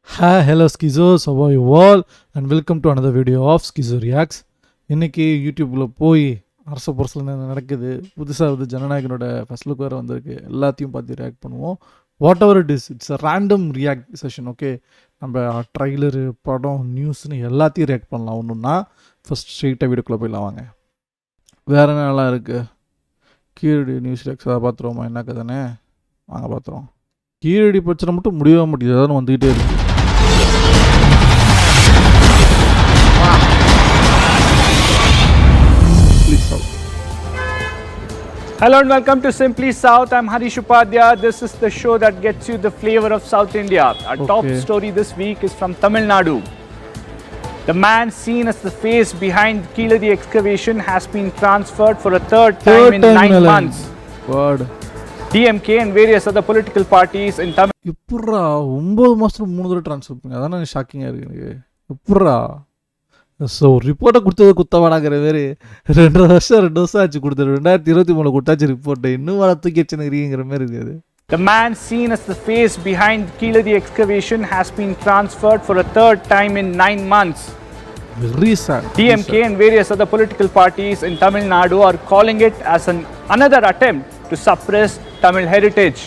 Hi, hello Schizos, how are you all and welcome to another video of Schizo Reacts. இன்னைக்கு யூடியூப்பில் போய் அரச பொருசில் என்ன நடக்குது, புதுசாக வந்து ஜனநாயகனோட ஃபர்ஸ்ட் லுக் வேறு வந்திருக்கு, எல்லாத்தையும் பார்த்து ரியாக்ட் பண்ணுவோம். What ever it it's a random react session. Okay, நம்ம ட்ரைலரு, படம், நியூஸ்னு எல்லாத்தையும் ரியாக்ட் பண்ணலாம். ஒன்றுன்னா ஃபஸ்ட் ஸ்ட்ரெயிட்டாக வீடியோக்குள்ளே போயிடலாம். வாங்க, வேறு என்ன நல்லா இருக்குது. கீழடி நியூஸ் ரியாக்ட்ஸ் அதை பார்த்துருவோமா, என்ன கதைனே வாங்க பார்த்துருவோம். கீழடி பிரச்சனை மட்டும் முடியவே மாட்டேங்குது, அதான் வந்துக்கிட்டே இருக்குது. Hello and welcome to Simply South. I'm Harish Upadhyaya. This is the show that gets you the flavor of South India. Our top story this week is from Tamil Nadu. The man seen as the face behind Keeladi excavation has been transferred for a third time in 9 months. God. DMK and various other political parties in Tamil Nadu. எப்படா 9 மாதத்துக்கு 3 தடவை transfer பண்ணி, அதான் ஷாக்கிங்காக இருக்கு எனக்கு. எப்படா so ரிப்போர்ட்டை கொடுத்தது குத்தவாடாங்கிற மாரி 2 வருஷம் ஆச்சு கொடுத்தது. 2023 கொடுத்தாச்சு ரிப்போர்ட்டை, இன்னும் வர தூக்கி வச்சுருக்கிறீங்கிற மாதிரி இருக்குது. The man seen as the face behind Keeladi excavation has been transferred for a third time in 9 months. Very sad. DMK and various other political parties in Tamil Nadu are calling it as another attempt to suppress Tamil heritage.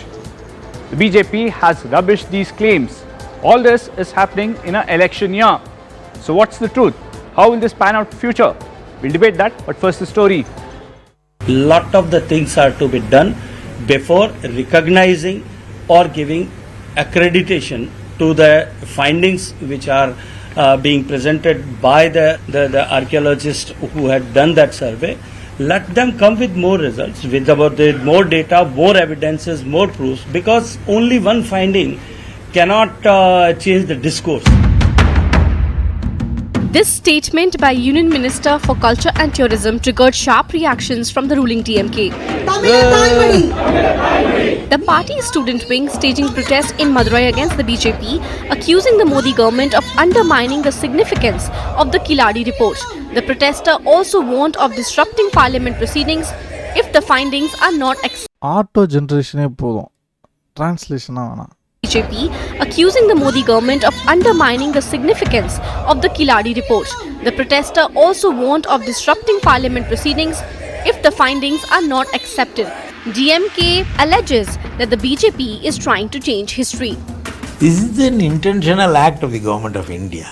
The BJP has rubbished these claims. All this is happening in an election year. So what's the truth? How will this pan out in future? We'll debate that, but first the story. Lot of the things are to be done before recognizing or giving accreditation to the findings which are being presented by the archaeologists who had done that survey. Let them come with more results, with more data, more evidences, more proofs, because only one finding cannot change the discourse. This statement by Union Minister for Culture and Tourism triggered sharp reactions from the ruling DMK. The party's student wing staging protests in Madurai against the BJP, accusing the Modi government of undermining the significance of the Keeladi report. The protester also warned of disrupting parliament proceedings if the findings are not accepted. Auto generation podum, translation avana. BJP accusing the Modi government of undermining the significance of the Keeladi report. The protester also warned of disrupting parliament proceedings if the findings are not accepted. DMK alleges that the BJP is trying to change history. This is an intentional act of the government of India.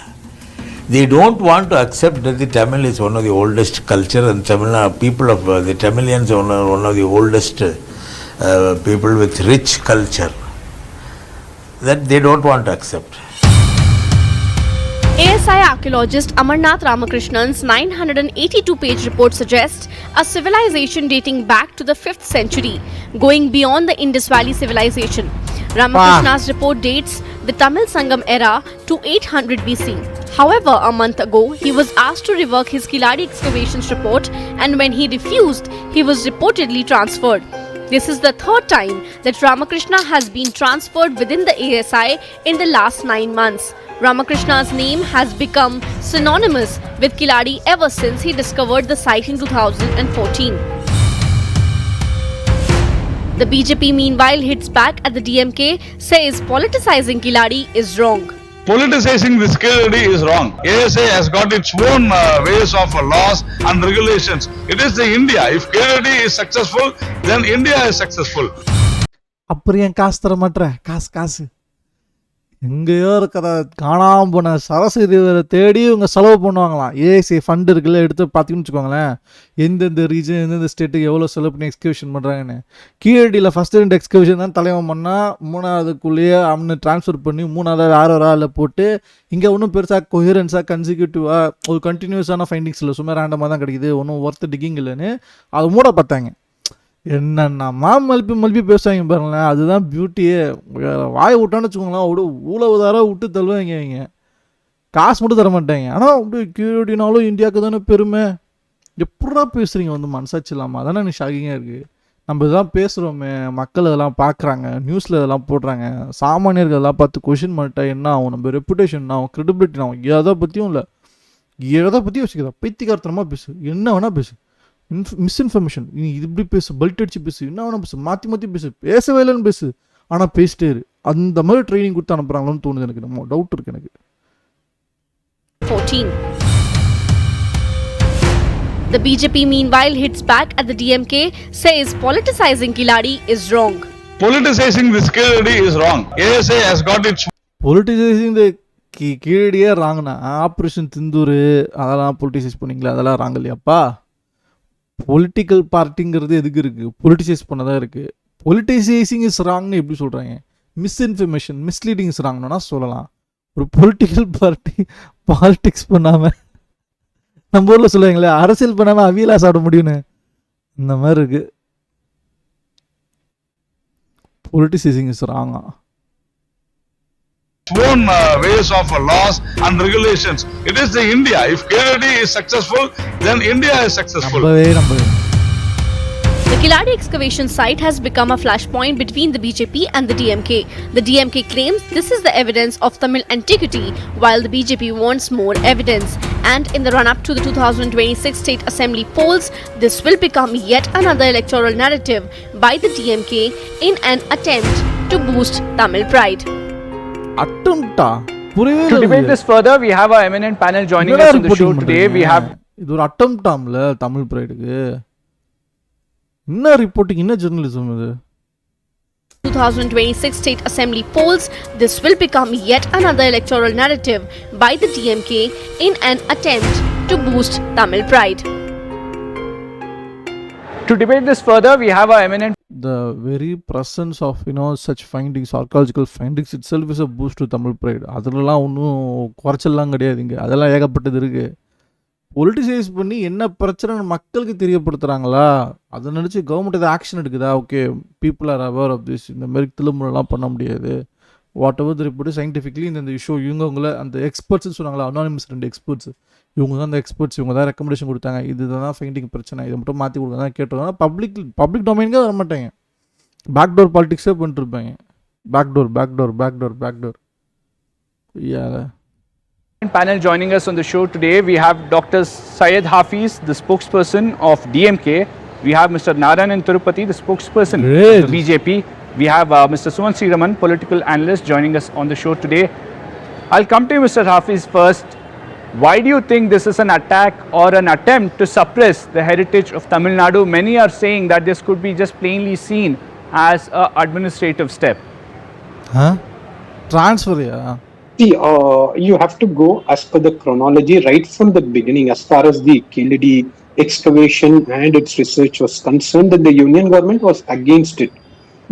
They don't want to accept that the Tamil is one of the oldest culture, and people of the Tamilians are one of the oldest people with rich culture. That they don't want to accept. ASI archaeologist Amarnath Ramakrishnan's 982-page report suggests a civilization dating back to the 5th century, going beyond the Indus Valley civilization. Ramakrishna's report dates the Tamil Sangam era to 800 BC. However, a month ago, he was asked to revoke his Keeladi excavations report, and when he refused, he was reportedly transferred. This is the third time that Ramakrishna has been transferred within the ASI in the last 9 months. Ramakrishna's name has become synonymous with Keeladi ever since he discovered the site in 2014. The BJP meanwhile hits back at the DMK, says politicizing Keeladi is wrong. Politicizing this Keeladi is wrong. ASI has got its own ways of laws and regulations. It is the India. If Keeladi is successful, then India is successful. அப்புறம் காசு தர மாட்டேற, காசு எங்கேயோ இருக்கிற காணாமல் போன சரஸ்வதி தேடி இவங்க செலவு பண்ணுவாங்களாம். ஏசி ஃபண்ட் இருக்குல்ல, எடுத்து பார்த்தீங்கன்னு வச்சுக்கோங்களேன், எந்தெந்த ரீஜன் எந்தெந்த ஸ்டேட்டுக்கு எவ்வளோ செலவு பண்ணி எக்ஸ்கவேஷன் பண்ணுறாங்கன்னு. கீழடியில் ஃபஸ்ட்டு 2 எக்ஸ்கவேஷன் தான் தலைவன் பண்ணால், 3ஆவதுக்குள்ளேயே அவனு ட்ரான்ஸ்ஃபர் பண்ணி 3ஆவது வேற ஒரு ஆளில் போட்டு, இங்கே ஒன்றும் பெருசாக கொஹிரன்ஸாக கன்சிக்யூட்டிவாக ஒரு கண்டினியூஸான ஃபைண்டிங்ஸ் இல்லை, சும்மா ரேண்டமாக தான் கிடைக்குது, ஒன்றும் ஒர்த்து டிக்கிங் இல்லைன்னு அதை மூட பார்த்தாங்க. என்னென்னமா மல்பி பேசுவாங்க பாருங்களேன், அதுதான் பியூட்டியே. வாயை விட்டான்னு வச்சுக்கோங்களேன், விட ஊழவுதாராக விட்டு தள்ளுவாங்க. இவங்க காசு மட்டும் தர மாட்டாங்க. ஆனால் அப்படி கீழடினாலும் இந்தியாவுக்கு தானே பெருமை. எப்படா பேசுகிறீங்க வந்து மனசாச்சு இல்லாமல், அதானே எனக்கு ஷாக்கிங்காக இருக்குது. நம்ம இதெல்லாம் பேசுகிறோமே, மக்கள் இதெல்லாம் பார்க்குறாங்க, நியூஸில் இதெல்லாம் போடுறாங்க, சாமானியர்கள் இதெல்லாம் பார்த்து கொஷின் பண்ணிட்டா என்ன ஆகும், நம்ம ரெப்புடேஷன் ஆகும், க்ரெடிபிலிட்டி ஆகும். எதை பற்றியும் இல்லை, எதை பற்றியும் வச்சுக்கிறதா, பைத்தியக்காரத்தனமாக பேசு, என்ன வேணால் பேசு, மிஸ்இன்ஃபர்மேஷன், நீ இது இப்படி பேசு, பல்ட் அடிச்சு பேசு, என்ன வேணா பேசு, மாற்றி பேசு, பேசவே இல்லைன்னு பேசு, ஆனால் பேசிட்டே இரு. அந்த மாதிரி ட்ரைனிங் கொடுத்து அனுப்புகிறாங்களோன்னு தோணுது எனக்கு. நம்ம டவுட் இருக்குது எனக்கு. 14. The BJP meanwhile hits back at the DMK, says politicizing Keeladi is wrong. Politicizing this Keeladi is wrong. ASA has got its politicizing the கீழடியே ராங்கண்ணா. ஆப்ரேஷன் சிந்தூர் அதெல்லாம் பொலிட்டிசைஸ் பண்ணிங்களா, அதெல்லாம் ராங்க இல்லையாப்பா. பொலிட்டிக்கல் பார்ட்டிங்கிறது எதுக்கு இருக்குது? பொலிட்டிசைஸ் பண்ணதான் இருக்குது. பொலிட்டிசைசிங் இஸ் ராங்னு எப்படி சொல்கிறாங்க? மிஸ்இன்ஃபர்மேஷன் மிஸ்லீடிங் இஸ் ராங்னா சொல்லலாம். ஒரு பொலிட்டிக்கல் பார்ட்டி பாலிடிக்ஸ் பண்ணாமல், நம்ம ஊரில் சொல்லுவாங்களே அரசியல் பண்ணாமல் அவியலா சாப்பிட முடியும்னு, இந்த மாதிரி இருக்குது. பொலிட்டிசைசிங் இஸ் ராங்கா. own ways of laws and regulations. It is the India. If Keeladi is successful, then India is successful. நம்பவே The Keeladi excavation site has become a flashpoint between the BJP and the DMK. The DMK claims this is the evidence of Tamil antiquity, while the BJP wants more evidence. And in the run-up to the 2026 State Assembly polls, this will become yet another electoral narrative by the DMK in an attempt to boost Tamil pride. அட்டம்ப்டா To புரியவே debate this further, we have our eminent panel joining us on the show today. We have இது ஒரு அட்டம்ப்டாம்ல தமிழ் பிரைடுக்கு. என்ன reporting, என்ன journalism இது? 2026 State Assembly polls, this will become yet another electoral narrative by the DMK in an attempt to boost Tamil pride. to debate this further, we have our eminent The very presence of such findings, archaeological findings itself is a boost to Tamil pride. அதெல்லாம் ஒன்றும் குறைச்சல்லாம் கிடையாதுங்க. அதெல்லாம் ஏகப்பட்டது இருக்குது. Politicize பண்ணி என்ன பிரச்சனைன்னு மக்களுக்கு தெரியப்படுத்துகிறாங்களா, அதை நினச்சி கவர்மெண்ட் எதாவது ஆக்ஷன் எடுக்குதா? Okay, people are aware of this. இந்த மாதிரி திரும்பலாம் பண்ண முடியாது. Whatever the report scientifically இந்த இஷ்யூ இவங்களை அந்த எக்ஸ்பர்ட்ஸ்னு சொன்னாங்களா, அனானிமஸ் 2 எக்ஸ்பர்ட்ஸ், இவங்க தான் அந்த எக்ஸ்பர்ட்ஸ், இவங்க தான் ரெக்கமெண்டேஷன் கொடுத்தாங்க, இதுதான் ஃபைண்டிங் பிரச்சனை, இதை மட்டும் மாற்றி கொடுங்க தான் கேட்டோம்னா பப்ளிக் டொமைனுக்கே வர மாட்டாங்க. பேக்டோர் பாலிடிக்ஸே பண்ணிட்டுருப்பாங்க. Backdoor panel joining us on the show today. We have Dr. Syed Hafiz, the spokesperson of DMK. We have Mr. Narayanan Tirupati, the spokesperson Great. of the BJP. We have Mr. Suman Sriraman, political analyst, joining us on the show today. I'll come to you, Mr. Hafiz, first. Why do you think this is an attack or an attempt to suppress the heritage of Tamil Nadu? Many are saying that this could be just plainly seen as an administrative step. ட்ரான்ஸ்ஃபர்யா? See, you have to go as per the chronology right from the beginning. As far as the Keeladi excavation and its research was concerned, that the Union government was against it.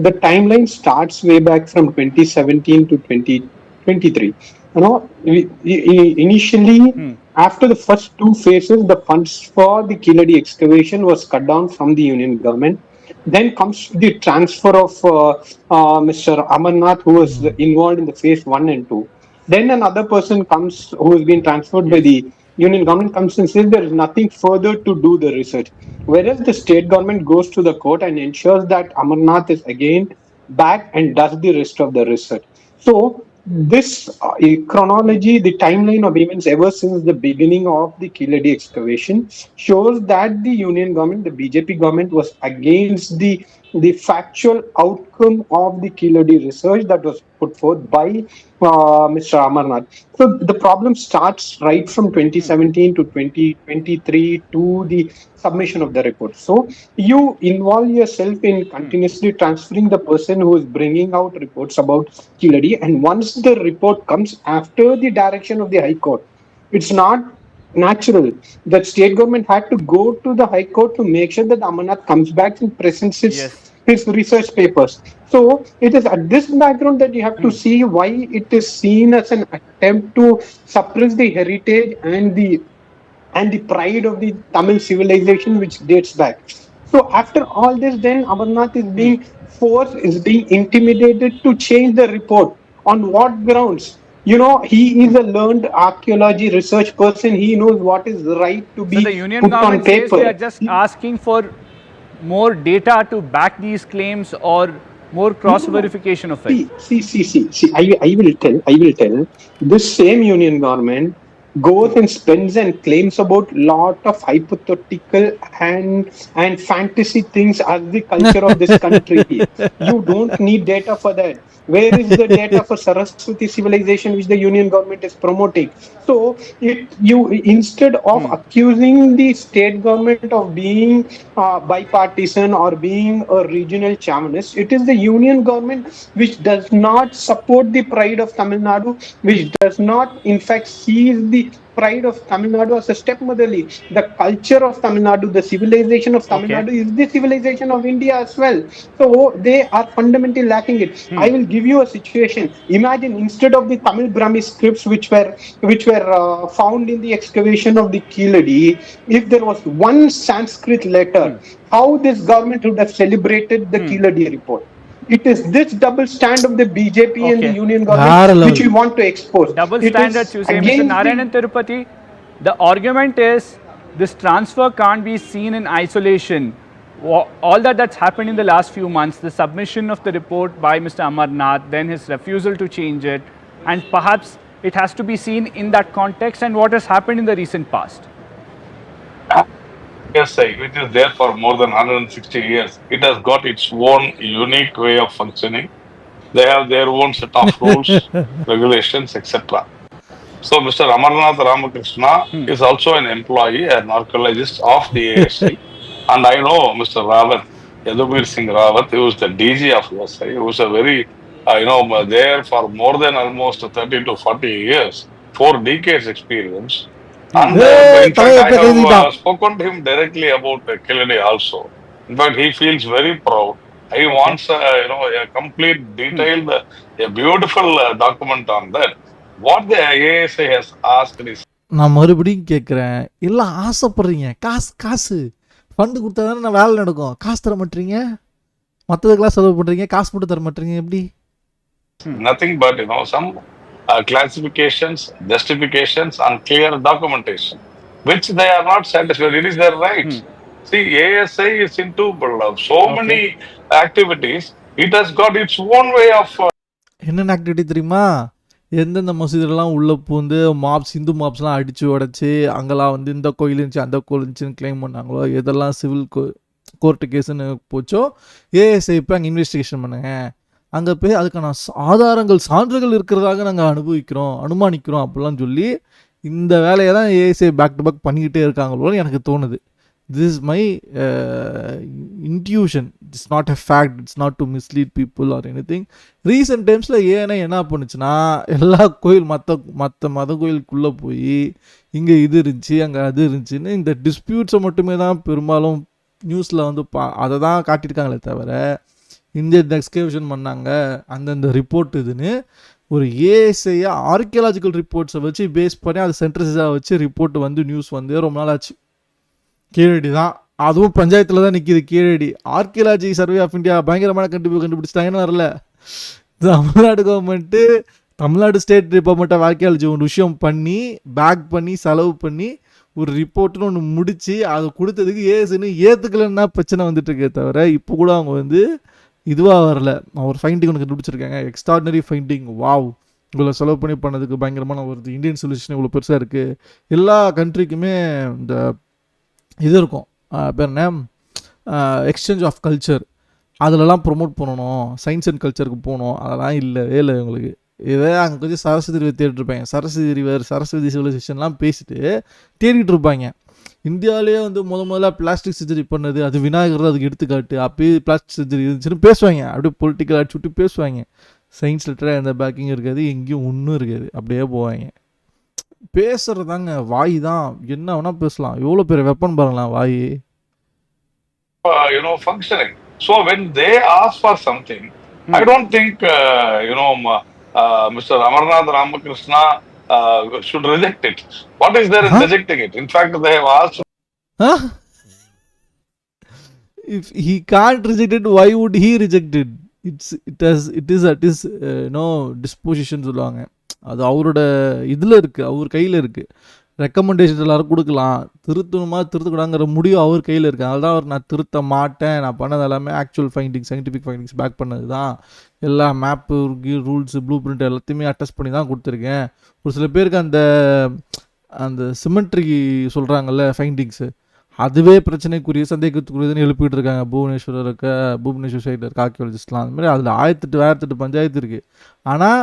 The timeline starts way back from 2017 to 2023. Initially, after the first 2 phases, the funds for the Keeladi excavation was cut down from the Union government. Then comes the transfer of Mr. Amarnath, who was involved in the phase 1 and 2. Then another person comes who has been transferred by the Union government, comes and says there is nothing further to do the research. Whereas the state government goes to the court and ensures that Amarnath is again back and does the rest of the research. So this chronology, the timeline of events ever since the beginning of the Keeladi excavation shows that the Union government, the BJP government, was against the factual outcome of the Keeladi research that was put forth by Mr. Amarnath. So the problem starts right from 2017 to 2023 to the submission of the report. So you involve yourself in continuously transferring the person who is bringing out reports about Keeladi, and once the report comes after the direction of the High Court, it's not natural that state government had to go to the High Court to make sure that Amarnath comes back and presents his research papers. So it is at this background that you have to see why it is seen as an attempt to suppress the heritage and the pride of the Tamil civilization which dates back. So after all this, then Amarnath is being forced, is being intimidated to change the report. On what grounds? He is a learned archaeology research person. He knows what is right to be So the Union put on government says paper. they are just asking for more data to back these claims or more cross-verification of it. See. I will tell. This same Union government goes and spends and claims about lot of hypothetical and fantasy things as the culture of this country. You don't need data for that. Where is the data for Saraswati civilization which the union government is promoting? So instead of accusing the state government of being bipartisan or being a regional chauvinist, it is the union government which does not support the pride of Tamil Nadu, which does not in fact sees the pride of Tamil Nadu as a stepmotherly. The culture of Tamil Nadu, the civilization of Tamil Okay. Nadu is the civilization of India as well. So they are fundamentally lacking it. I will give you a situation. Imagine instead of the Tamil Brahmi scripts which were found in the excavation of the Keeladi, if there was one Sanskrit letter, how this government would have celebrated the Keeladi report. It is this double stand of the BJP and the Okay. union வேற government which level. we want to expose. Double It standards, is you say, Mr. against Narayanan the Tirupati. The argument is this transfer can't be seen in isolation. All that's happened in the last few months, the submission of the report by Mr. Amarnath, then his refusal to change it, and perhaps it has to be seen in that context and what has happened in the recent past. Yes, sir, which is there for more than 160 years. It has got its own unique way of functioning. They have their own set of rules, regulations, etc. So Mr. Amarnath Ramakrishna is also an employee, an archaeologist of the ASI. And I know Mr. Rawat, Yadubir Singh Rawat, who is the DG of ASI, who is a very, there for more than almost 30 to 40 years, 4 decades experience. And in fact, I have spoken to him directly about Keeladi also. In fact, he feels very proud. He wants, a complete, detailed, a beautiful document on that. What the ASI has asked is நான் மறுபடியும் கேட்குறேன், எல்லாம் ஆசைப்படுறீங்க, காசு காசு fund கொடுத்தா தானே நான் வேலை நடக்கும். காசு தர மாட்டீங்க, மற்றதுக்கெல்லாம் செலவு பண்ணுறீங்க, காசு மட்டும் தர மாட்டீங்க, எப்படி? nothing but some classifications, justifications, and clear documentation, which they are not satisfied. It is their right. See, ASI is into so many activities. It has got its own way of என்னென்ன activity தெரியுமா? எந்தெந்த மசூதிலலாம் உள்ளே பூந்து இந்து மாப்ஸ்லாம் அடித்து உடச்சி அங்கெல்லாம் வந்து இந்த கோயில் இருந்துச்சு அந்த கோயில் இருந்துச்சுன்னு கிளைம் பண்ணாங்களோ, எதெல்லாம் சிவில் கோர்ட்டு கேஸுன்னு போச்சோ, ஏஎஸ்ஐ இப்போ அங்கே இன்வெஸ்டிகேஷன் பண்ணுங்க, அங்கே போய் அதுக்கான ஆதாரங்கள் சான்றுகள் இருக்கிறதாக நாங்கள் அனுமானிக்கிறோம் அப்படிலாம் சொல்லி இந்த வேலையை தான் ஏஎஸ்ஐ பேக் டு பேக் பண்ணிக்கிட்டே இருக்காங்களோன்னு எனக்கு தோணுது. This is my intuition. It's not a fact. It's not to mislead people or anything. Recent timesல ஏன்னா என்ன பண்ணுச்சுன்னா, எல்லா கோயில் மற்ற மத கோயிலுக்குள்ளே போய் இங்கே இது இருந்துச்சு அங்கே அது இருந்துச்சுன்னு இந்த டிஸ்பியூட்ஸை மட்டுமே தான் பெரும்பாலும் நியூஸில் வந்து அதை தான் காட்டியிருக்காங்களே தவிர, இந்த எக்ஸ்கவேஷன் பண்ணாங்க அந்தந்த ரிப்போர்ட் இதுன்னு ஒரு ஏஎஸ்ஐயா ஆர்கியாலஜிக்கல் ரிப்போர்ட்ஸை வச்சு பேஸ் பண்ணி அது சென்ட்ரஸாக வச்சு ரிப்போர்ட் வந்து நியூஸ் வந்து ரொம்ப நாள் ஆச்சு. கீழடி தான், அதுவும் பஞ்சாயத்தில் தான் நிற்கிது. Keezhadi archaeology survey of India பயங்கரமான கண்டுபிடிச்சிட்டாங்கன்னு வரல. Tamil Nadu government, Tamil Nadu state department of archaeology ஒரு விஷயம் பண்ணி பேக் பண்ணி செலவு பண்ணி ஒரு ரிப்போர்ட்டுன்னு ஒன்று முடித்து அதை கொடுத்ததுக்கு ஏசுன்னு ஏற்றுக்கலன்னா பிரச்சனை வந்துட்டுருக்கே தவிர, இப்போ கூட அவங்க வந்து இதுவாக வரல. ஒரு ஃபைண்டிங் ஒன்று கண்டுபிடிச்சிருக்காங்க, எக்ஸ்ட்ராடினரி ஃபைண்டிங். வாவ், இவ்வளோ செலவு பண்ணி பண்ணதுக்கு பயங்கரமான ஒரு இந்தியன் சொல்யூஷன் இவ்வளோ பெருசாக இருக்குது. எல்லா கண்ட்ரிக்குமே இந்த இது இருக்கும், பேர் என்ன, எக்ஸ்சேஞ்ச் ஆஃப் கல்ச்சர், அதிலலாம் ப்ரொமோட் பண்ணணும், சயின்ஸ் அண்ட் கல்ச்சருக்கு போகணும். அதெல்லாம் இல்லவே இல்லை இவங்களுக்கு. இதே அங்கே கொஞ்சம் சரஸ்வதி ரிவர் தேடிட்டுருப்பாங்க, சரஸ்வதி ரிவர் சரஸ்வதி சிவிலைசேஷன்லாம் பேசிட்டு தேடிட்டு இருப்பாங்க. இந்தியாவிலேயே வந்து முதல்ல பிளாஸ்டிக் சர்ஜரி பண்ணது அது விநாயகர் தான், அதுக்கு எடுத்துக்காட்டு. அப்போயே பிளாஸ்டிக் சர்ஜரி இருந்துச்சுன்னு பேசுவாங்க, அப்படியே பொலிட்டிக்கல் அடிச்சு விட்டு பேசுவாங்க. சயின்ஸ் லிட்டராக எந்த பேக்கிங் இருக்காது, எங்கேயும் ஒன்றும் இருக்காது, அப்படியே போவாங்க. பேசுறதாங்க வாய் தான், என்ன வேணா பேசலாம். எவ்வளோ பெரிய வெப்பன் பாருங்களேன் வாய். functioning. So when they ask for something, I don't think Mr. Amarnath Ramakrishna should reject it. What is there in rejecting it? In fact, they have asked. If he can't reject it, why would he reject it? It is at his disposition சொல்லுவாங்க. அது அவரோட இதில் இருக்குது, அவர் கையில் இருக்குது. Recommendation எல்லோரும் கொடுக்கலாம், திருத்தணுமா திருத்தக்கூடாங்கிற முடிவு அவர் கையில் இருக்குது. அதனால அவர் நான் திருத்த மாட்டேன், நான் பண்ணது எல்லாமே actual findings, scientific findings back பண்ணது தான், எல்லா மேப்பு ரூல்ஸு ப்ளூ பிரிண்ட் எல்லாத்தையுமே அட்டஸ்ட் பண்ணி தான் கொடுத்துருக்கேன். ஒரு சில பேருக்கு அந்த அந்த சிமெண்ட்ரி சொல்கிறாங்கல்ல ஃபைண்டிங்ஸு, அதுவே பிரச்சனைக்குரிய சந்தேகத்துக்குரியதுன்னு எழுப்பிட்டு இருக்காங்க புவனேஸ்வர் சைடில் இருக்க ஆர்கியாலஜிஸ்ட்லாம். அந்த மாதிரி அதில் 1008 பஞ்சாயத்து இருக்குது. ஆனால்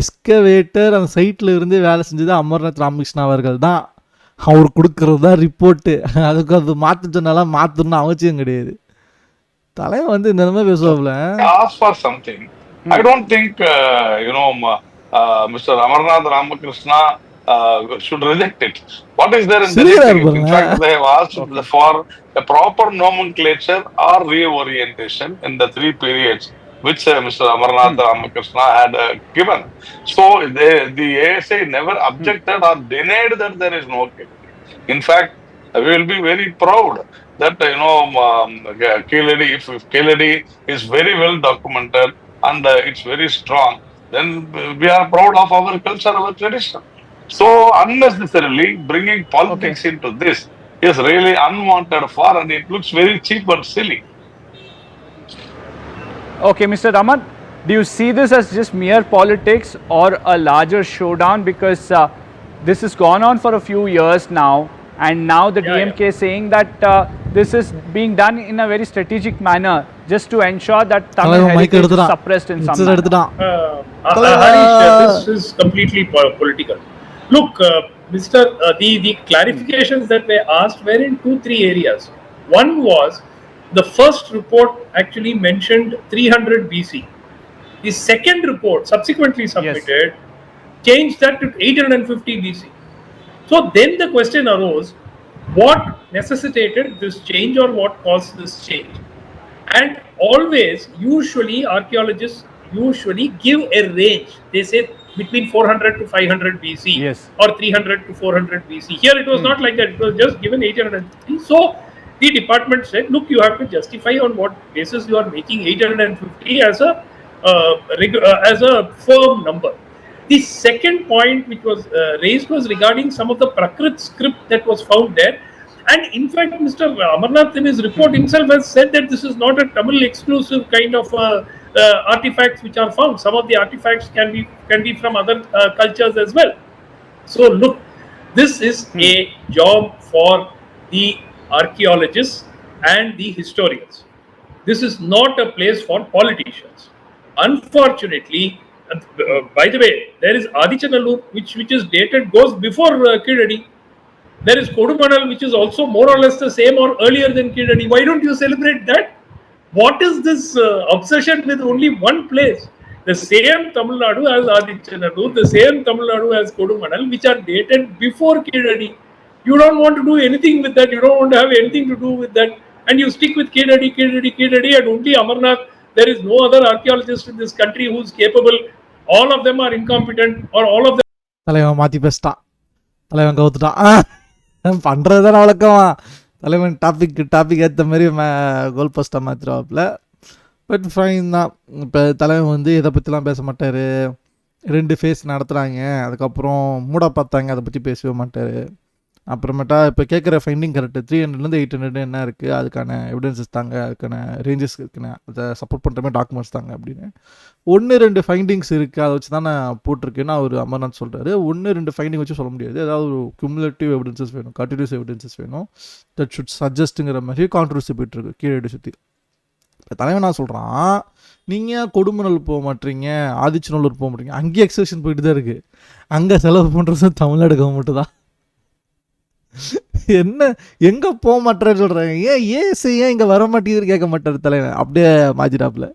எஸ்கவேட்டர் அந்த சைட்டில் இருந்தே வேலை செஞ்சது அமர்நாத் ராமகிருஷ்ணா அவர்கள் தான். அவர் கொடுக்கறது தான் ரிப்போர்ட்டு. அதுக்கு அது மாற்ற சொன்னாலாம் மாற்றணும்னு அவசியம் கிடையாது. தலைவன் வந்து இந்த மாதிரி பேசுவாப்புல. Ask for something. I don't think Mr. Amarnath Ramakrishna should reject it. What is there in rejecting it? In fact, they have asked for a proper nomenclature or reorientation in the 3 periods which Mr. Amarnath Ramakrishna had given. So the ASI never objected or denied that there is no Keeladi. In fact, we will be very proud that Keeladi, if Keeladi is very well documented and it's very strong, then we are proud of our culture, our tradition. So unnecessarily bringing politics into this is really unwanted for, and it looks very cheap and silly. Okay, Mr. Raman, do you see this as just mere politics or a larger showdown? Because this has gone on for a few years now, and now the DMK is saying that this is being done in a very strategic manner just to ensure that Tamil heritage is suppressed in some manner. Harish, this is completely political. Look, the clarifications that were asked were in 2-3 areas. One was the first report actually mentioned 300 BC. The second report, subsequently submitted, changed that to 850 BC. So then the question arose, what necessitated this change or what caused this change? And always, usually, archaeologists give a range. They say between 400 to 500 BC or 300 to 400 BC. Here it was not like that. It was just given 850. So the department said, look, you have to justify on what basis you are making 850 as a firm number. The second point which was raised was regarding some of the Prakrit script that was found there. And in fact, Mr. Amarnath in his report himself has said that this is not a Tamil exclusive kind of artifacts which are found. Some of the artifacts can be from other cultures as well. So look, this is a job for the archaeologists and the historians. This is not a place for politicians. Unfortunately, by the way, there is Adichanallur which is dated, goes before Keezhadi. There is Kodumanal which is also more or less the same or earlier than Keezhadi. Why don't you celebrate that? What is this obsession with only one place? The same Tamil Nadu has Adichanallur, the same Tamil Nadu has Kodumanal, which are dated before Keezhadi. You don't want to do anything with that. You don't want to have anything to do with that. And you stick with Keezhadi, and only Amarnath. There is no other archaeologist in this country who is capable. All of them are incompetent, or all of them. தலைவன் மாற்றி பேசிட்டான். தலைவன் கவுத்துட்டான். பண்ணுறது தானே வழக்கமா. தலைவன் topic ஏற்ற மாதிரி கோல் போஸ்ட்டாக மாற்றிடுவாப்புல. But fine தான். இப்போ தலைவன் வந்து இதை பற்றிலாம் பேச மாட்டார். 2 ஃபேஸ் நடத்துகிறாங்க, அதுக்கப்புறம் மூட பார்த்தாங்க, அதை பற்றி பேசவே மாட்டார். அப்புறமேட்டா இப்போ கேட்குற ஃபைண்டிங் கரெக்டு. 300லேருந்து 800 என்ன இருக்குது, அதுக்கான எவிடன்சஸ் தாங்க, அதுக்கான ரேஞ்சஸ் இருக்குன்னு, அதை சப்போர்ட் பண்ணுற மாதிரி டாக்குமெண்ட்ஸ் தாங்க அப்படின்னு 1-2 ஃபைண்டிங்ஸ் இருக்குது, அதை வச்சு தான் நான் போட்டிருக்கேன்னு அவர் அமர்நாத் சொல்கிறாரு. 1-2 ஃபைண்டிங் வச்சு சொல்ல முடியாது. ஏதாவது ஒரு குமுலேட்டிவ் எவிடன்சஸ் வேணும், கண்டினியூஸ் எவிடன்சஸ் வேணும். தட் ஷுட் சஜஸ்ட்டுங்கிற மாதிரி கான்ட்ரவர்சி போயிட்டுருக்கு கீழடி சுற்றி. இப்போ தலைவன் நான் சொல்கிறான், நீங்கள் கொடுமணல் போக மாட்டீங்க, ஆதிச்சநல்லூர் போக மாட்டீங்க, அங்கேயே எக்ஸிபிஷன் போயிட்டு தான் இருக்குது. அங்கே செலவு பண்ணுறது தமிழ்நாடு கவர்மெண்ட்டு தான். என்ன எங்கே போக மாட்டேன்னு சொல்கிறாங்க. ஏன் இங்கே வர மாட்டேங்குதுன்னு கேட்க மாட்டார் தலைவன். அப்படியே மாற்றிடாப்புல.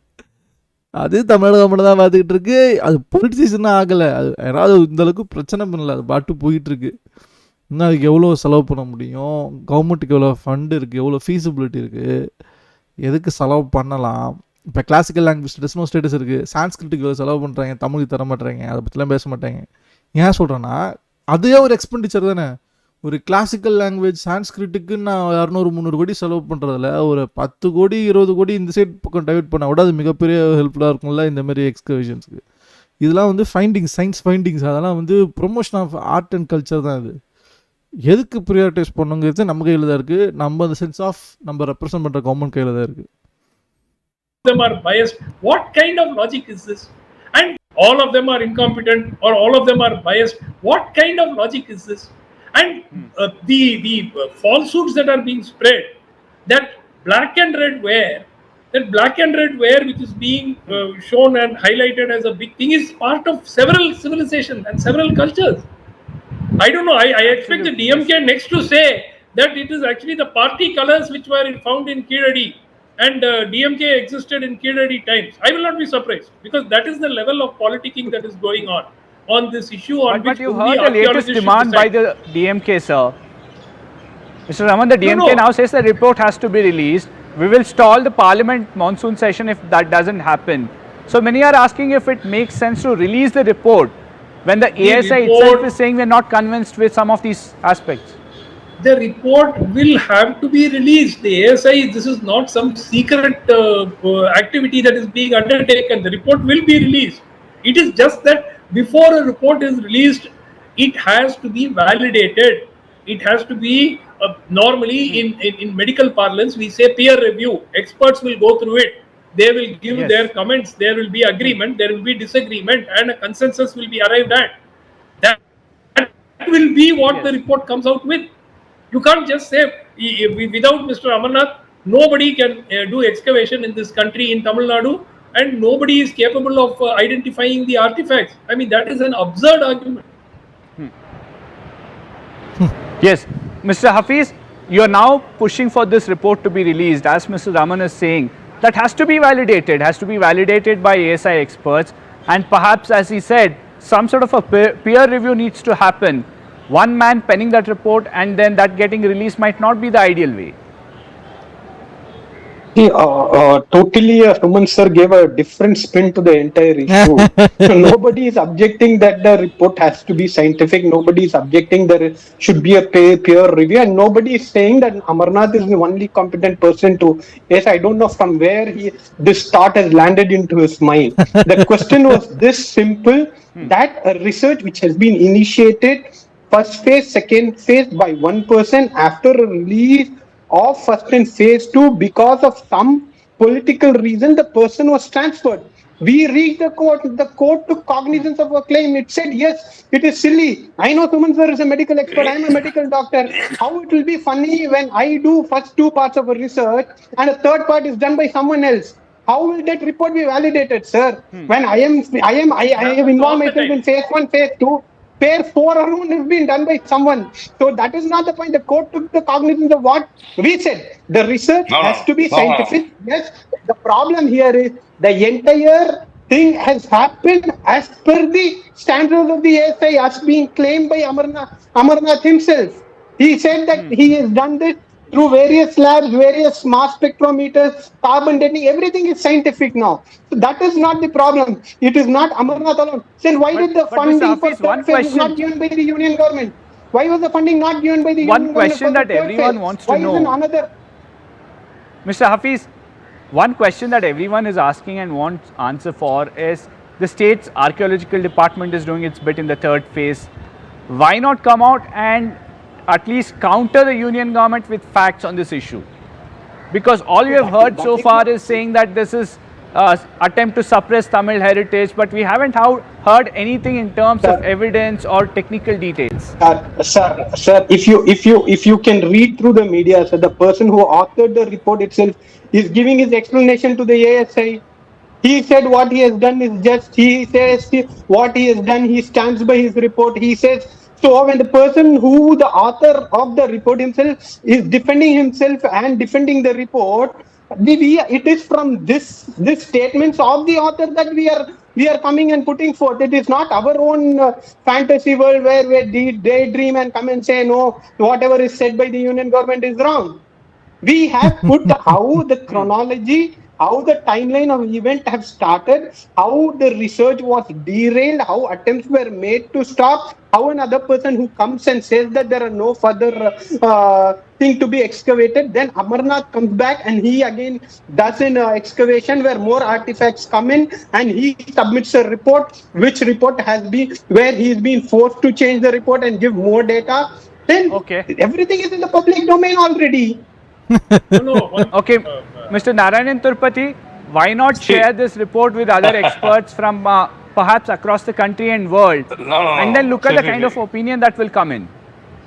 அது தமிழக மட்டும் தான் பார்த்துக்கிட்டு இருக்கு. அது பொலிட்டிஷியனாக ஆகலை. அது யாராவது இந்தளவுக்கு பிரச்சனை பண்ணல, அது பாட்டு போயிட்டுருக்கு. இன்னும் அதுக்கு எவ்வளோ செலவு பண்ண முடியும், கவர்மெண்ட்டுக்கு எவ்வளோ ஃபண்டு இருக்குது, எவ்வளோ ஃபீஸிபிலிட்டி இருக்குது, எதுக்கு செலவு பண்ணலாம். இப்போ கிளாசிக்கல் லாங்குவேஜ் ஸ்டேட்டஸ் இருக்குது, சான்ஸ்கிரிட்டுக்கு எவ்வளோ செலவு பண்ணுறாங்க, தமிழுக்கு தர மாட்டேறாங்க, அதை பற்றிலாம் பேச மாட்டாங்க. ஏன் சொல்கிறேன்னா அதுவே ஒரு எக்ஸ்பெண்டிச்சர் தானே. ஒரு கிளாசிக்கல் லாங்குவேஜ் சான்ஸ்கிரிட்டுக்கு நான் 200-300 கோடி செலவு பண்ணுறதில்ல, ஒரு 10 கோடி 20 கோடி இந்த சைட் பக்கம் டைவர்ட் பண்ணால் கூட அது மிகப்பெரிய ஹெல்ப்ஃபுல்லாக இருக்கும்ல இந்த மாதிரி எக்ஸ்கவேஷன்ஸுக்கு. இதெல்லாம் வந்து ஃபைண்டிங்ஸ், சயின்ஸ் ஃபைண்டிங்ஸ், அதெல்லாம் வந்து promotion of art and culture தான். அது எதுக்கு ப்ரியாரிட்டைஸ் பண்ணுங்கிறது நம்ம கையில் தான் இருக்குது. நம்ம அந்த சென்ஸ் ஆஃப் நம்ம ரெப்ரசன்ட் பண்ணுற கவர்மெண்ட் கையில் தான் இருக்குது. Them are biased. What kind of logic is this? And all of them are incompetent, or all of them are biased. What kind of logic is this? And the falsehoods that are being spread, that black and red ware, which is being shown and highlighted as a big thing, is part of several civilizations and several cultures. I don't know. I expect the Absolutely, DMK next to say that it is actually the party colors which were found in Keeladi, and DMK existed in Keeladi times. I will not be surprised, because that is the level of politicking that is going on this issue, on But which you only heard the latest archaeologists should demand by decide. the DMK, sir. Mr. Raman, the DMK no. now says the report has to be released. We will stall the parliament monsoon session if that doesn't happen. So many are asking if it makes sense to release the report when the ASI itself is saying we're not convinced with some of these aspects. The report will have to be released. The ASI, this is not some secret activity that is being undertaken. The report will be released. It is just that before a report is released, it has to be validated. It has to be normally in medical parlance, we say peer review. Experts will go through it. They will give their comments. There will be agreement. There will be disagreement, and a consensus will be arrived at. That will be what the report comes out with. You can't just say without Mr. Amarnath, nobody can do excavation in this country, in Tamil Nadu, and nobody is capable of identifying the artifacts. I mean, that is an absurd argument. Yes, Mr. Hafiz, you are now pushing for this report to be released, as Mr. Raman is saying. That has to be validated by ASI experts, and perhaps, as he said, some sort of a peer review needs to happen. One man penning that report and then that getting released might not be the ideal way. Totally, Suman sir gave a different spin to the entire issue. Nobody is objecting that the report has to be scientific. Nobody is objecting there should be a peer review, and nobody is saying that Amarnath is the only competent person to. Yes, I don't know from where this thought has landed into his mind. The question was this simple: that a research which has been initiated, first phase, second phase by one person, after a release of first and phase 2, because of some political reason, the person was transferred. We reached the court took cognizance of a claim. It said, yes, it is silly. I know Suman sir is a medical expert. I am a medical doctor. How it will be funny when I do first 2 parts of a research and a third part is done by someone else? How will that report be validated, sir? When I have involved myself in phase 1, phase 2, phase 4 alone has been done by someone. So that is not the point. The court took the cognizance of what we said. The research has to be scientific. Yes, the problem here is the entire thing has happened as per the standards of the ASI, as being claimed by Amarnath himself. He said that he has done this through various labs, various mass spectrometers, carbon dating, everything is scientific now. So that is not the problem. It is not Amarnath alone. Then why did the funding for third phase not given by the union government? Why was the funding not given by the union government for the third phase? One question that everyone wants to know. Why isn't another? Mr. Hafiz, one question that everyone is asking and wants answer for is the state's archaeological department is doing its bit in the third phase. Why not come out and at least counter the union government with facts on this issue? Because all you have heard so far is saying that this is attempt to suppress Tamil heritage, but we haven't heard anything in terms of evidence or technical details. Sir, if you can read through the media, sir, the person who authored the report itself is giving his explanation to the ASI. He said what he has done is just, he says what he has done, he stands by his report, he says. So when the person who the author of the report himself is defending himself and defending the report, it is from this statements of the author that we are coming and putting forth. It is not our own fantasy world where we daydream and come and say no, whatever is said by the union government is wrong. We have put how the chronology, how the timeline of event have started, how the research was derailed, how attempts were made to stop, how another person who comes and says that there are no further thing to be excavated, then Amarnath comes back and he again does an excavation where more artifacts come in and he submits a report, which report has been, where he is being forced to change the report and give more data. Then everything is in the public domain already. Okay, Mr. Narayanan Tirupati, why not share this report with other experts from perhaps across the country and world, and then look at the kind of opinion that will come in?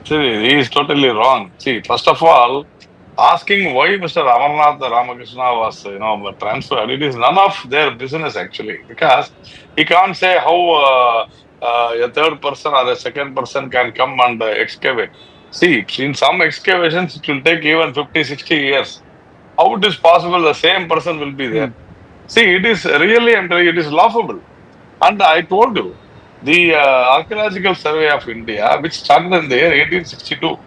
See, he is totally wrong. See, first of all, asking why Mr. Amarnath Ramakrishna was, transferred, it is none of their business actually, because he can't say how a third person or a second person can come and excavate. See, in some excavations, it will take even 50, 60 years. How it is possible the same person will be there? See, it is really, I'm telling you, it is laughable. And I told you, the Archaeological Survey of India, which started in the year 1862,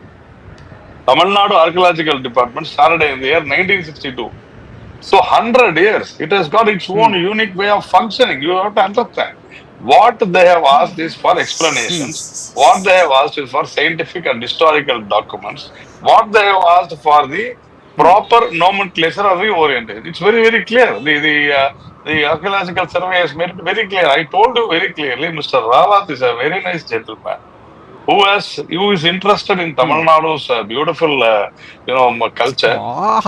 Tamil Nadu Archaeological Department started in the year 1962. So 100 years, it has got its own unique way of functioning. You have to understand. What they have asked is for explanations. What they have asked is for scientific and historical documents. What they have asked for the proper nomenclature or reorientation. It's very, very clear. The archaeological survey has made it very clear. I told you very clearly, Mr. Rawat is a very nice gentleman who is interested in Tamil Nadu's beautiful culture.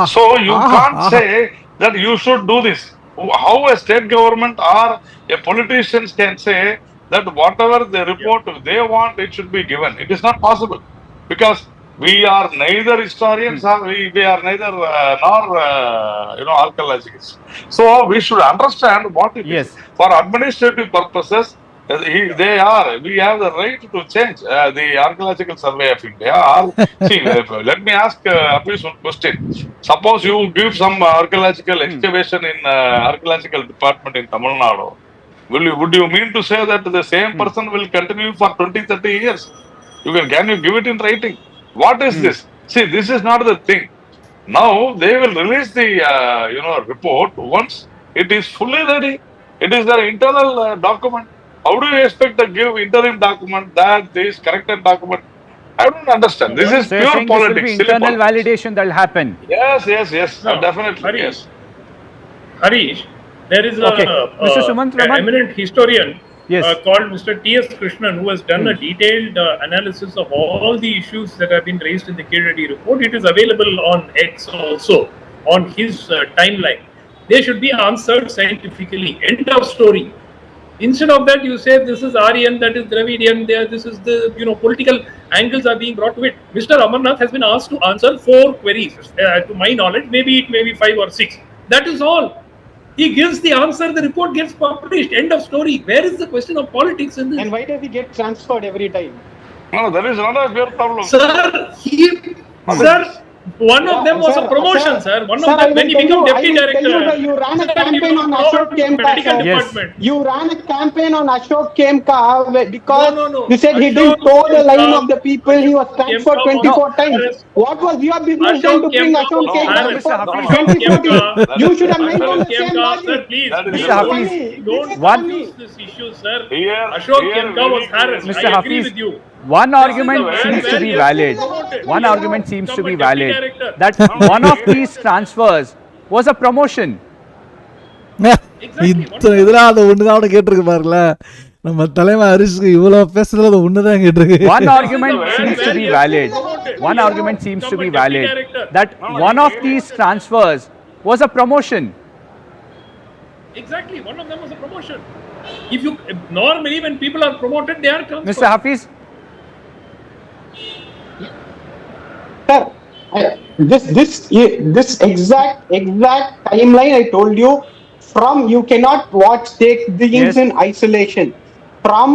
So you can't say that you should do this. How a state government or a politicians can say that whatever the report they want, it should be given. It is not possible because we are neither historians or we are neither nor archaeologists. So we should understand what it is. For administrative purposes, we have the right to change the Archaeological Survey of India. See, let me ask please one question. Suppose you give some archaeological excavation in archaeological department in Tamil Nadu. Would you mean to say that the same person will continue for 20, 30 years? Can you give it in writing? What is this? See, this is not the thing. Now they will release the report once it is fully ready. It is their internal document. How do you expect to give interim document that this corrected document? I don't understand. This is So you're pure saying this will be politics. Silly internal politics. validation that will happen? Yes, No, definitely. Harish. Yes. Harish, there is Okay. Mr. an Sumantraman? eminent historian Yes. called Mr. T.S. Krishnan, who has done a detailed analysis of all the issues that have been raised in the Keezhadi report. It is available on X also, on his timeline. They should be answered scientifically. End of story. Instead of that, you say this is Aryan, that is Dravidian, this is the political angles are being brought to it. Mr. Amarnath has been asked to answer 4 queries. To my knowledge, maybe it may be 5 or 6. That is all. He gives the answer, the report gets published. End of story. Where is the question of politics in this? And why does he get transferred every time? No, there is not a pure problem. Sir, one of them was a promotion, sir. One of them, when he became deputy director. You ran a campaign on Ashok Khemka, sir. You ran a campaign on Ashok Khemka because you said he didn't toe the line of the people. He was transferred 24 times. What was your business then to bring Ashok Khemka for 2014? You should have mentioned the same logic. Sir, please, Mr. Hafiz, don't use this issue, sir. Ashok Khemka was harassed. Mr. I agree Hafiz, with you. one argument seems to be valid. One argument seems to be valid that one of these transfers was a promotion. இதெல்லாம் அது ஒண்ணுதான் அவனை கேட்டிருக்கு பாருல. நம்ம தலைமை ஹரிஷ்க்கு இவ்வளவு பேசுறது ஒண்ணுதான் கேட்டிருக்கு. One argument seems to be valid. One argument seems to be valid that one of these transfers was a promotion. Exactly, one of them was a promotion. Normally when people are promoted, they are transferred. Mr. Hafiz? Sir, this exact timeline I told you, you cannot take things in isolation. From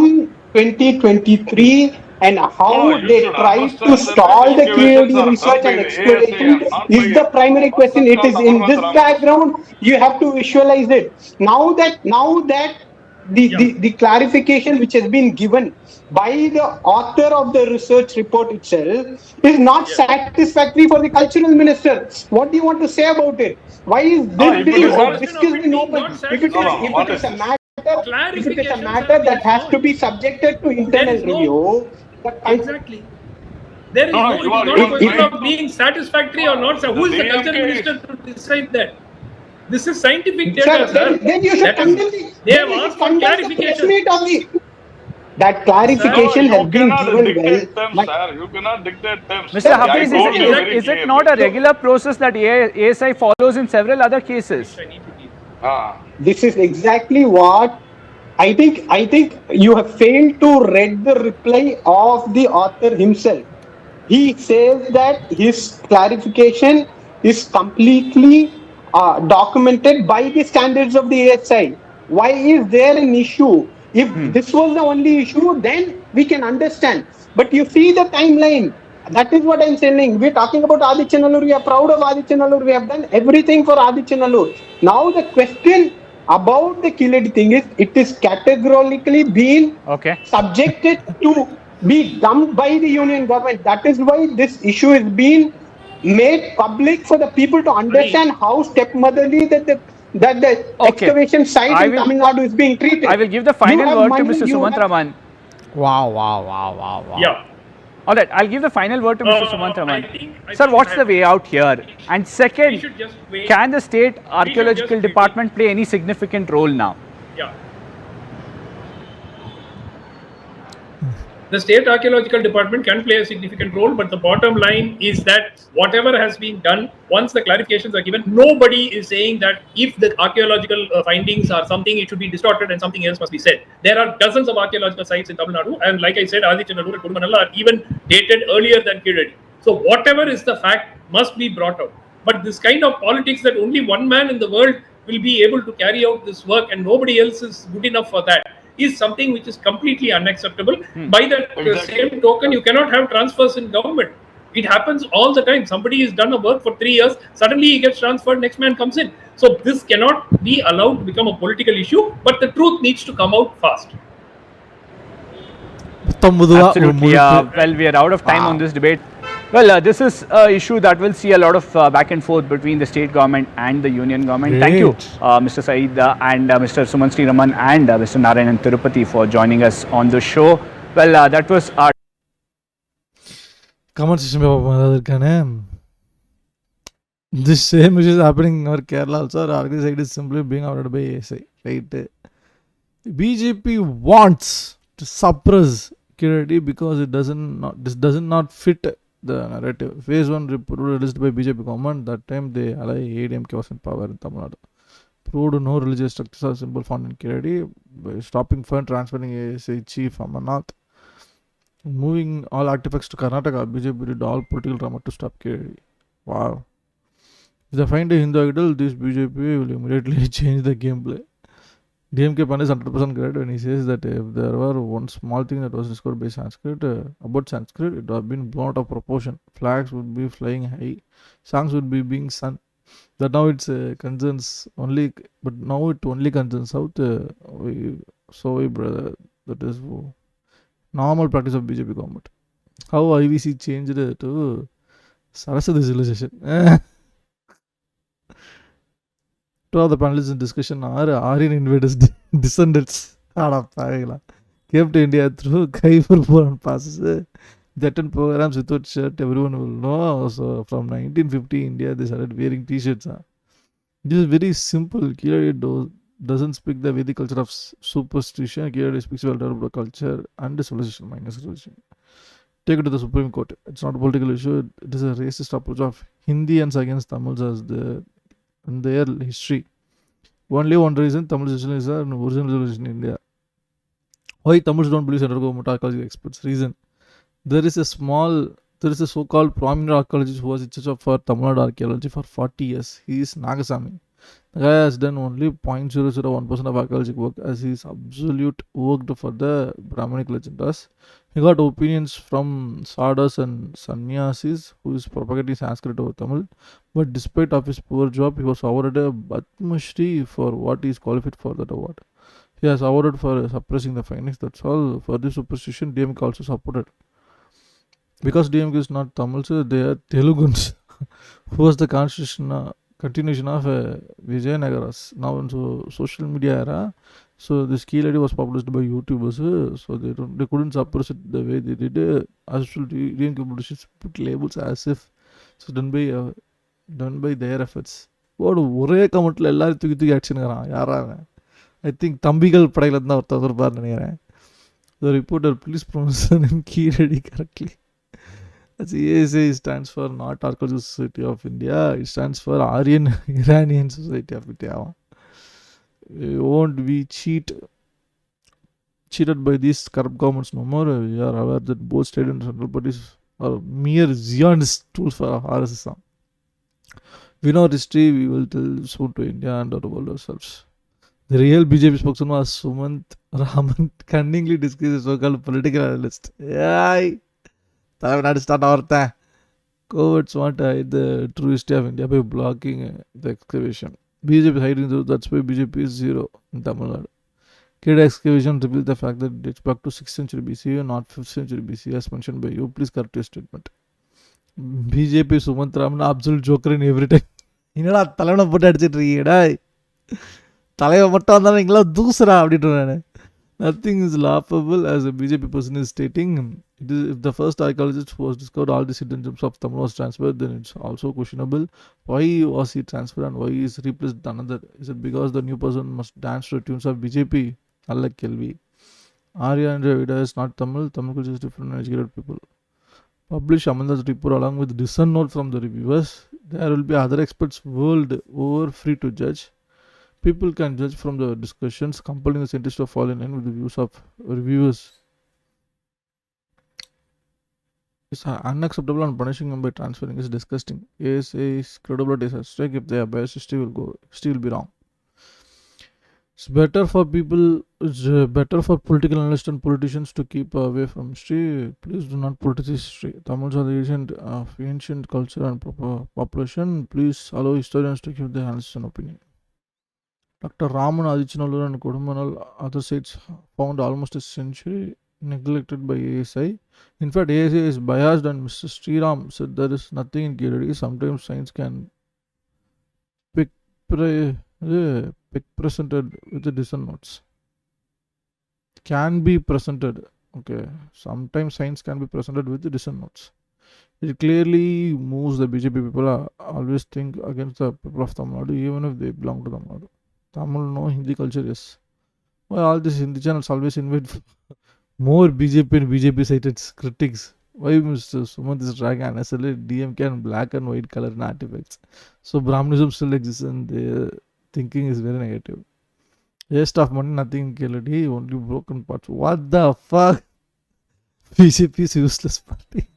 2023 and how they tried to stall the Keeladi research and exploration is the primary question. It is in this background you have to visualize it. Now that the clarification which has been given by the author of the research report itself is not satisfactory for the cultural minister. What do you want to say about it? Why is this been open? If it is a matter that has to be subjected to internal review, exactly. There is no question of being satisfactory or not. Who is the cultural minister to decide that? This is scientific data, sir. Then you should they have asked for clarification. That clarification has been given well. You cannot dictate terms. Mr. Hafiz, is it not a regular process that ASI follows in several other cases? This is exactly what I think you have failed to read the reply of the author himself. He says that his clarification is completely documented by the standards of the ASI. Why is there an issue? If this was the only issue, then we can understand. But you see the timeline. That is what I'm saying. We're talking about Aditya Nallur. We are proud of Aditya Nallur. We have done everything for Aditya Nallur. Now the question about the Keeladi thing is, it is categorically been Okay. subjected to be dumped by the union government. That is why this issue is being made public for the people to understand how stepmotherly that the Okay. excavation site I in will Tamil Nadu is being treated. I will give the You final have word to money, Mr. you Sumant have. Raman. Wow. Yeah. All right, I'll give the final word to Mr. Sumant Raman. I Sir, think what's the way out here? And we second, should just wait. can the state archaeological wait. department play any significant role now? Yeah. The state archaeological department can play a significant role, but the bottom line is that whatever has been done, once the clarifications are given, nobody is saying that if the archaeological findings are something, it should be distorted and something else must be said. There are dozens of archaeological sites in Tamil Nadu, and like I said, Aditya Nallur and Kudumanalla are even dated earlier than Keezhadi. So whatever is the fact must be brought out. But this kind of politics that only one man in the world will be able to carry out this work and nobody else is good enough for that is something which is completely unacceptable. By that same token, you cannot have transfers in government. It happens all the time. Somebody has done a work for 3 years, suddenly he gets transferred, next man comes in. So this cannot be allowed to become a political issue, but the truth needs to come out fast. Absolutely. Well, we are out of time on this debate. Well, this is an issue that will see a lot of back and forth between the state government and the union government. Thank you, Mr. Saeed and Mr. Sumant Sriraman and Mr. Narayanan Tirupati for joining us on the show. Well, that was our conversation about this same issue is happening in our Kerala also. Our Argil side is simply being ordered by ASI. Right? BJP wants to suppress Keeladi because this does not fit the narrative. Phase 1 report released by BJP government. That time the ADMK was in power in Tamil Nadu. Proved no religious structures or symbol found in Keeladi by stopping fund transferring ASI chief Amarnath. Moving all artifacts to Karnataka, BJP did all political drama to stop Keeladi. Wow. If they find a Hindu idol, this BJP will immediately change the gameplay. DMK Pandey is 100% correct when he says that if there were one small thing that was discovered by Sanskrit, about Sanskrit, it would have been blown out of proportion. Flags would be flying high, songs would be being sung. That now it's concerns only, but now it only concerns South. Sorry, brother, that is normal practice of BJP government. How IVC changed to Saraswati civilization. Two of the panelists in discussion are Aryan invaders descendants. Came to India through Khyber Puran passes. They attend programs without shirt, everyone will know. So from 1950 India, they started wearing t-shirts. This is very simple. Keeladi doesn't speak the Vedic culture of superstition. Keeladi speaks well developed culture and civilization minus religion. Take it to the Supreme Court. It's not a political issue. It is a racist approach of Indians against Tamils as in their history. Only one reason Tamil religion is an original religion in India. Why Tamils don't believe central government archaeology experts? Reason. There is a so-called prominent archaeologist who was in charge of Tamil Nadu archaeology for 40 years. He is Nagasamy. The guy has done only 0.001% of archaeological work as he is absolute worked for the Brahmanic legendas. He got opinions from Sardas and Sannyasis who is propagating Sanskrit over Tamil. But despite of his poor job, he was awarded a Padma Shri for what he is qualified for that award. He has awarded for suppressing the findings. That's all. For this superstition, DMK also supported. Because DMK is not Tamil, so they are Teluguns. Who was the continuation of Vijayanagaras. Now in social media era, so this Keeladi was published by YouTubers, so they couldn't suppress it the way they did. As usual, DMK publishers put labels as if it's done by their efforts. What ஒரே கமெண்ட்ல எல்லாரும் தூக்கி அடிச்சுக்கிறான் யாரா I think தம்பிகள் படையில இருந்தா ஒருத்தர் இருப்பார் நினைக்கிறேன். The reporter, please pronounce the name Keeladi correctly. That's ASA stands for not Archaeological Society of India. It stands for Aryan Iranian Society of India. Won't we cheated by these corrupt governments no more? We are aware that both state and central parties or mere Zionist tools for RSS. We know history, we will tell soon to India and our world ourselves. The real BJP spokesman was Sumant Raman, cunningly disguised as so-called political analyst. Yay! Tamil start our coverts want to hide the true history of India by blocking the excavation. BJP is hiding those, that's why BJP is zero in Tamil Nadu. Keeladi excavation revealed the fact that it dates back to 6th century BC, not 5th century BC, as mentioned by you. Please correct your statement. BJP Sumant Raman, absolute joker in every time. என்னடா தலைவனை போட்டு அடிச்சிட்டு இருக்கீங்கடா, தலைவன் மட்டும் வந்தாலும் நீங்களாம் தூசுறா அப்படின்ட்டு. Nothing is laughable as a BJP person is stating. It is, if the first archaeologist who was discovered all the hidden gems of Tamil was transferred, then it's also questionable why was he transferred and why he is replaced with another. Is it because the new person must dance to the tunes of BJP? Alla Kelvi. Arya and Vida is not Tamil. Tamil culture is different and educated people. Publish Amanda's report along with dissent note from the reviewers. There will be other experts world over free to judge. People can judge from the discussions, compelling the scientists to fall in line with the views of reviewers. It's unacceptable and punishing them by transferring is disgusting. ASA is credibility is at stake. If they are biased, history will be wrong. It's better for for political analysts and politicians to keep away from history. Please do not politicize history. Tamils are the ancient culture and population. Please allow historians to give their analysis and opinion. Dr. Raman Adichanallur and Kodumanal, other sites found almost a century neglected by ASI. In fact, ASI is biased and Mr. Sriram said there is nothing in Keeladi. Sometimes science can pick presented with the dissent notes. Can be presented. Okay. Sometimes science can be presented with the dissent notes. It clearly moves the BJP people always think against the people of Tamil Nadu, even if they belong to Tamil Nadu. Tamil, no Hindi culture, yes. Why all these Hindi channels always invite more BJP and BJP cited critics? Why Mr. Sumant is dragging unnecessarily DMK and black and white color and artifacts? So Brahmanism still exists and their thinking is very negative. Waste of money, nothing in Keeladi, only broken parts. What the fuck? BJP is useless party.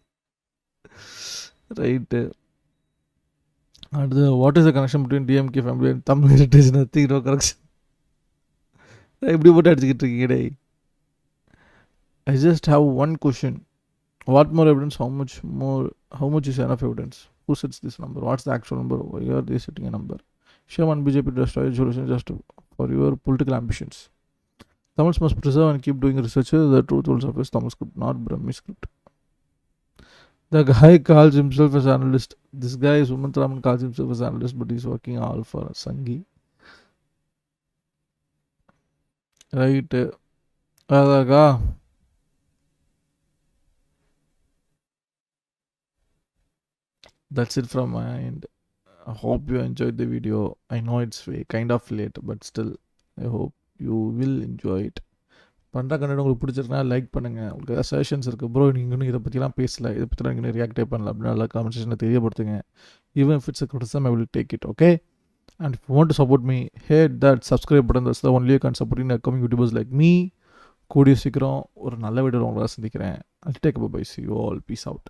Right. And what is the connection between DMK family and Tamil heritage? Nothing, no connection. I just have one question. What more evidence? How much is enough evidence? Who sets this number? What's the actual number? Why are they setting a number? Shame on BJP to destroy solution just for your political ambitions. Tamils must preserve and keep doing research. The truth will surface. Tamil script, not Brahmi script. The guy calls himself as analyst. This guy, Sumant Raman, calls himself as analyst, but he's working all for Sangi. Right. That's it from my end. I hope you enjoyed the video. I know it's kind of late, but still, I hope you will enjoy it. பண்ணுற content உங்களுக்கு பிடிச்சிருக்கா like பண்ணுங்கள். உங்களுக்கு ஏதாவது suggestions இருக்குது, bro நீங்கள் இன்னும் இதை பற்றிலாம் பேசல, இதை பற்றி நீங்கள் ரியாக்டே பண்ணல அப்படின்னு நல்லா காமெண்ட் செக்ஷனில் தெரியப்படுத்துங்க. Even if it's a criticism, I will take it. Okay, and if you want to support me, hit that subscribe button. That's the only you can support in coming YouTubers like me. கூடிய சீக்கிரம் ஒரு நல்ல video உங்களால் சந்திக்கிறேன். I'll take a bye. See you all. Peace out.